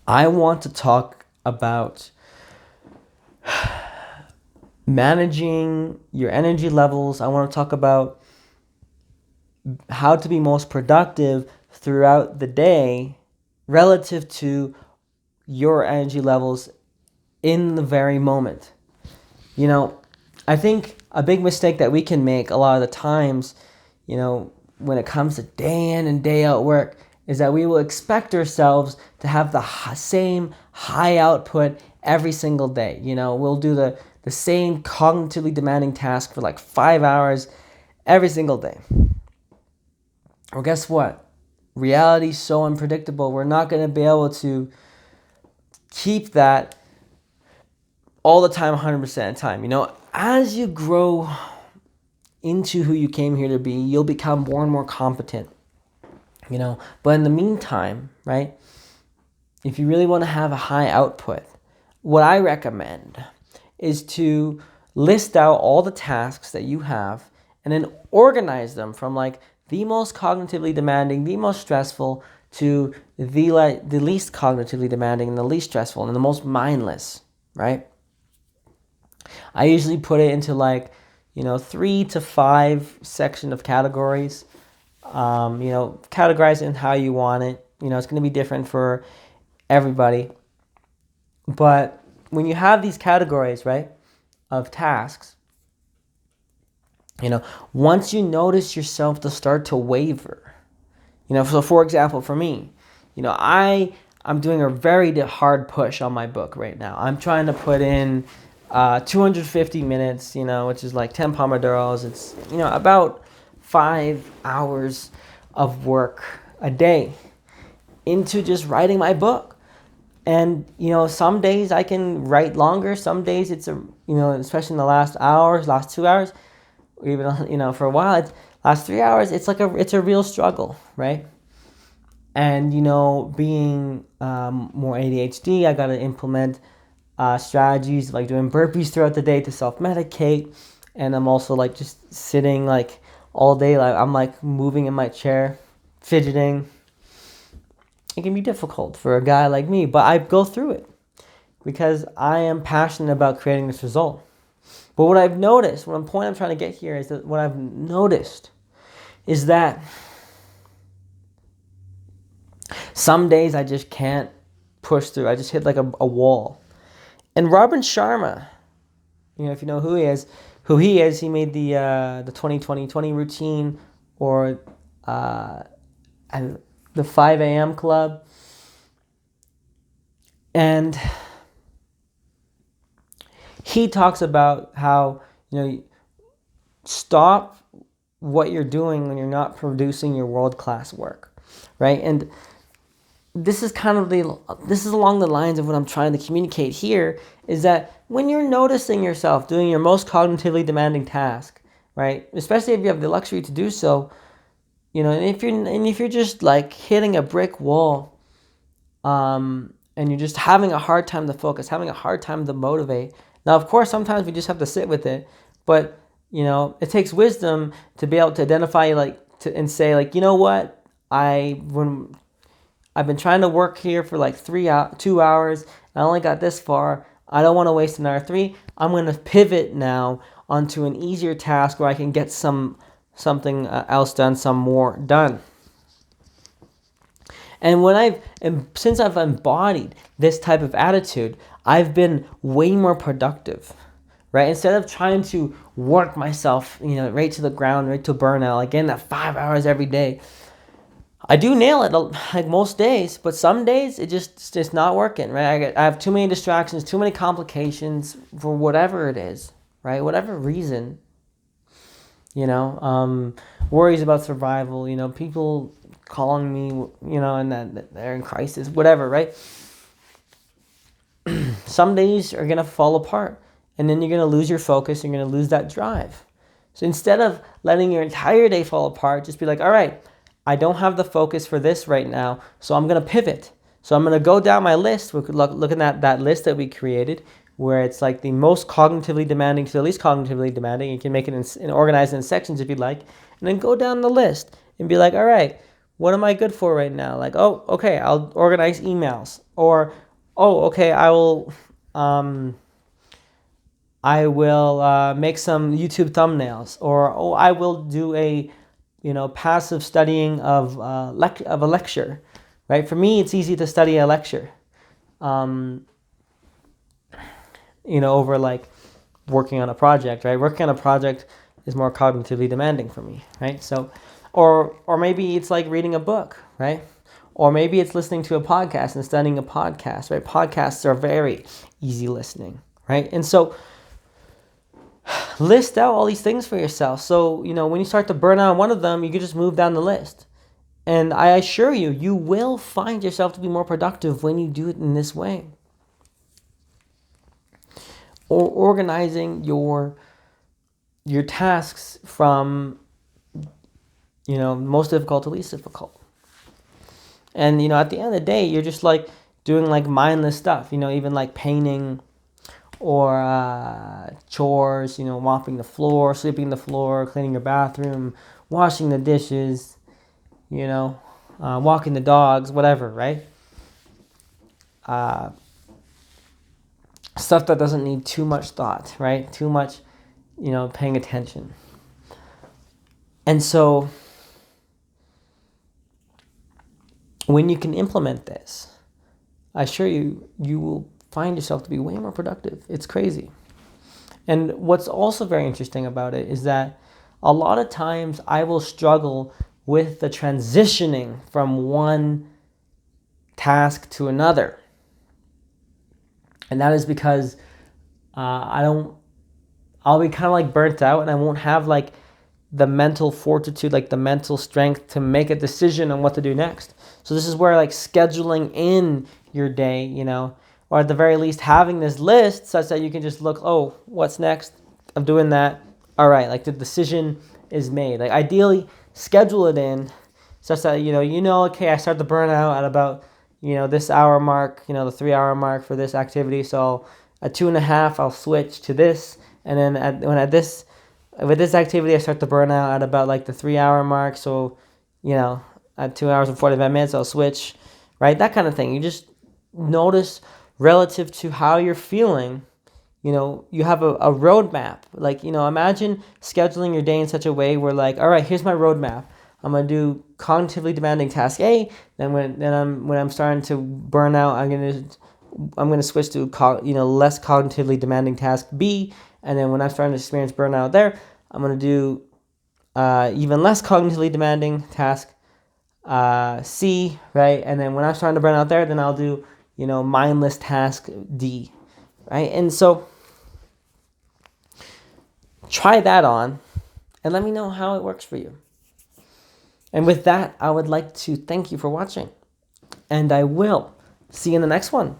I want to talk about managing your energy levels. I want to talk about how to be most productive throughout the day relative to your energy levels in the very moment. You know, I think a big mistake that we can make a lot of the times, when it comes to day in and day out work, is that we will expect ourselves to have the same high output every single day. We'll do the same cognitively demanding task for like 5 hours every single day. Well, guess what? Reality's so unpredictable. We're not going to be able to keep that all the time, 100% of the time. As you grow into who you came here to be, you'll become more and more competent. But in the meantime, right, if you really want to have a high output, what I recommend is to list out all the tasks that you have and then organize them from like the most cognitively demanding, the most stressful, to the least cognitively demanding and the least stressful and the most mindless, right? I usually put it into 3 to 5 section of categories. Categorize it in how you want it. It's going to be different for everybody. But when you have these categories, right, of tasks, once you notice yourself to start to waver, so for example, for me, I'm doing a very hard push on my book right now. I'm trying to put in 250 minutes, which is like 10 Pomodoros. It's, about 5 hours of work a day into just writing my book. And, some days I can write longer. Some days it's especially in the last 2 hours, or even, for a while, last 3 hours, it's a real struggle, right? And, being more ADHD, I got to implement strategies like doing burpees throughout the day to self-medicate. And I'm also just sitting all day, I'm moving in my chair, fidgeting. It can be difficult for a guy like me, but I go through it because I am passionate about creating this result. But what I've noticed, what point I'm trying to get here is that what I've noticed is that some days I just can't push through. I just hit a wall. And Robin Sharma, if you know who he is, he made the 20-20-20 routine, or the 5 a.m. club. And he talks about how, stop what you're doing when you're not producing your world-class work, right? And this is along the lines of what I'm trying to communicate here, is that when you're noticing yourself doing your most cognitively demanding task, right, especially if you have the luxury to do so, and if you're just hitting a brick wall, and you're just having a hard time to focus, having a hard time to motivate. Now, of course, sometimes we just have to sit with it, but it takes wisdom to be able to identify and say you know what, I've been trying to work here for 2 hours. And I only got this far. I don't want to waste another 3. I'm going to pivot now onto an easier task where I can get something else done, some more done. And since I've embodied this type of attitude, I've been way more productive, right? Instead of trying to work myself, right to the ground, right to burnout, again, that 5 hours every day. I do nail it most days, but some days it's just not working, right? I have too many distractions, too many complications for whatever it is, right? Whatever reason, worries about survival, people calling me, and that they're in crisis, whatever, right? Some days are going to fall apart, and then you're going to lose your focus, you're going to lose that drive. So instead of letting your entire day fall apart, just be all right, I don't have the focus for this right now, so I'm going to pivot. So I'm going to go down my list. We're looking at that list that we created, where it's the most cognitively demanding to the least cognitively demanding. You can make it and organize it in sections if you'd like, and then go down the list and be all right, What am I good for right now? Like, oh, okay, I'll organize emails. Or, oh, okay, I will make some YouTube thumbnails. Or, oh, I will do a, passive studying of a lecture, right? For me, it's easy to study a lecture, over like working on a project, right? Working on a project is more cognitively demanding for me, right? So, or maybe it's like reading a book, right? Or maybe it's listening to a podcast and studying a podcast, right? Podcasts are very easy listening, right? And so list out all these things for yourself. So, when you start to burn out one of them, you can just move down the list. And I assure you, you will find yourself to be more productive when you do it in this way. Or organizing your tasks from, most difficult to least difficult. And, at the end of the day, you're just like doing like mindless stuff, even like painting or chores, mopping the floor, sweeping the floor, cleaning your bathroom, washing the dishes, walking the dogs, whatever, right? Stuff that doesn't need too much thought, right? Too much, paying attention. And so when you can implement this, I assure you, you will find yourself to be way more productive. It's crazy. And what's also very interesting about it is that a lot of times I will struggle with the transitioning from one task to another. And that is because I'll be kind of like burnt out, and I won't have like the mental fortitude, like the mental strength to make a decision on what to do next. So this is where like scheduling in your day, or at the very least having this list such that you can just look, oh, what's next? I'm doing that. All right, like the decision is made. Like ideally schedule it in such that, okay, I start the burnout at about, this hour mark, the 3-hour mark for this activity. So at 2.5, I'll switch to this. And then with this activity, I start to burn out at about like the 3-hour mark. So, at 2 hours and 45 minutes, I'll switch, right? That kind of thing. You just notice relative to how you're feeling, you have a roadmap. Like, imagine scheduling your day in such a way where like, all right, here's my roadmap. I'm going to do cognitively demanding task A. Then when I'm starting to burn out, I'm going to switch to less cognitively demanding task B. And then when I'm starting to experience burnout there, I'm going to do even less cognitively demanding task C, right? And then when I'm starting to burn out there, then I'll do, mindless task D, right? And so try that on and let me know how it works for you. And with that, I would like to thank you for watching. And I will see you in the next one.